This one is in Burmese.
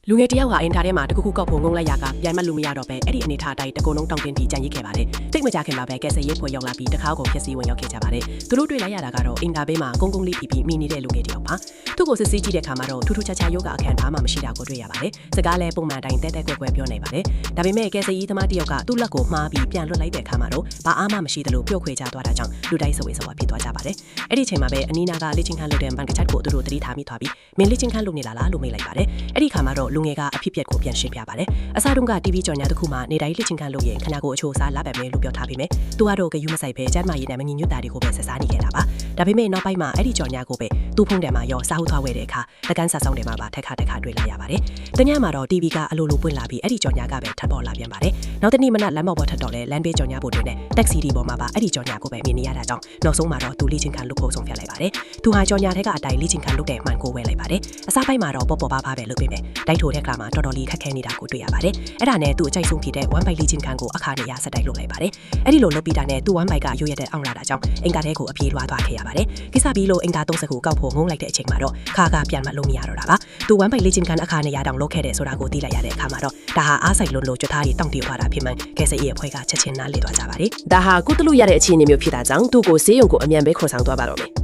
လူငယ်တယောက်ဟာအင်တာထဲမှာတခုခုကောက်ဖို့ငုံလိုက်ရကပြန်မလို့မရတော့ပဲအဲ့ဒီအနေထားအတိုင်းတကုံလုံးတောင်းတင်ပြီးကြံရိတ်ခဲ့ပါတယ်တိတ်မကြခင်မှာပဲကဲဆယ်ရေးဖွဲ့ရောက်လာပြီးတခါကုန်ဖြစ်စီဝင်ရောက်ခဲ့ကြပါတယ်သူတို့တွေ့လိုက်ရတာကတော့အင်တာဘေးမှာကုန်းကုန်းလေးပြီးမိနေတဲ့လူငယ်တယောက်ပါသူ့ကိုစစ်ဆေးကြည့်တဲ့အခါမှာတော့ထူးထူးခြားခြားယောဂအခန်းဘာမှမရှိတာကိုတွေ့ရပါတယ်စကားလည်းပုံမှန်တိုင်းတဲတဲကွယ်ကွယ်ပြောနေပါတယ်ဒါပေမဲ့ကဲဆယ်ရေးသမားတယောက်ကသူ့လက်ကိုမှားပြီးပြန်လွတ်လိုက်တဲ့အခါမှာတော့ဘာအားမှမရှိသလိုပျော့ခွေချသွားတာကြောင့်လူတိုင်းစဝေးစဝါဖြစ်သွားကြပါတယ်အဲ့ဒီချိန်မှာပဲအနီးနာကလေ့ကျင့်ခန်းလုပ်တဲ့မန်ကချက်ကိုသူတို့သတိထားမိသွားပြီးမင်းလေ့ကျင့်ခန်းလုပ်နေလားလို့မေးလိုက်ပါတယ်အဲ့ဒီခါမှာတော့လူငယ်ကအဖြစ်ပြက်ကိုပြန်ရှင်းပြပါတယ်အစားတုန်းက TV ကြော်ညာတစ်ခုမှနေတိုင်းလေ့ကျင့်ခန်းလုပ်ရင်ခဏကိုအချိုးအစားလာပဲမယ်လို့ပြောထားပြီးမြဲသူကတော့ဂယုမဆိုင်ပဲကျမ်းမာရေးနဲ့မငြိညွတ်တာတွေကိုပဲဆက်စားနေခဲ့တာပါဒါပေမဲ့နောက်ပိုင်းမှာအဲ့ဒီကြော်ညာကိုပဲသူ့ဖုန်းထဲမှာရောစားဟုတ်သွားဝဲတဲ့အခါလက်ကန်းဆက်ဆောင်တွေမှာပါထက်ခါတွေ့လာရပါတယ်တညမှာတော့ TV ကအလိုလိုပွင့်လာပြီးအဲ့ဒီကြော်ညာကပဲထပ်ပေါ်လာပြန်ပါတယ်နောက်တနေ့မနက်လမ်းပေါ်ထပ်တော့လဲလမ်းဘေးကြော်ညာပို့တွေနဲ့တက်စီဒီပေါ်မှာပါအဲ့ဒီကြော်ညာကိုပဲမြင်နေရတာကြောင့်နောက်ဆုံးမှာတော့သူလေ့ကျင့်ခန်းလုပ်ဖို့ဆုံးဖြတ်လိုက်ပါတယ်သူဟာကြော်ညာထဲကအတိုင်းလေ့ကျင့်ခန်းလုပ်တဲ့မှန်ကိုဝဲလိုက်ပါတယ်အစားပိုင်းမှာတော့ပေါ်ပါပဲလုပ်ပေးမယ်တိုက်ထိုတဲ့အခါမှာတော်တော်လေးခက်ခဲနေတာကိုတွေ့ရပါတယ်အဲ့ဒါနဲ့သူ့အကြိုက်ဆုံးဖြစ်တဲ့1 byte လေ့ကျင့်ခန်းကိုအခါနေရဆက်တိုက်လုပ်လိုက်ပါတယ်အဲ့ဒီလိုလုပ်ပြီးတာနဲ့သူ့1 byte ကရွရတဲ့အောင်လာတာကြောင့်အင်တာထဲကိုအပြေးလွှားသွားခဲ့ရပါတယ်ကိစ္စပြီးလို့အင်တာ30ခုကောက်ဖို့ငုံလိုက်တဲ့အချိန်မှာတော့ခါပြန်မလို့မရတော့တာပါသူ1 byte လေ့ကျင့်ခန်းအခါနေရတောင်လုပ်ခဲ့တဲ့ဆိုတာကိုသိလိုက်ရတဲ့အခါမှာတော့ဒါဟာအားဆိုင်လို့ကြွထားပြီးတောင့်တသွားတာဖြစ်မှန်ကဲစရဲ့အဖွဲ့ကချက်ချင်းနားလေသွားကြပါတယ်ဒါဟာကုသလို့ရတဲ့အခြေအနေမျိုးဖြစ်တာကြောင့်သူ့ကိုဆေးရုံကိုအမြန်ပဲခေါ်ဆောင်သွားပါတော့မယ်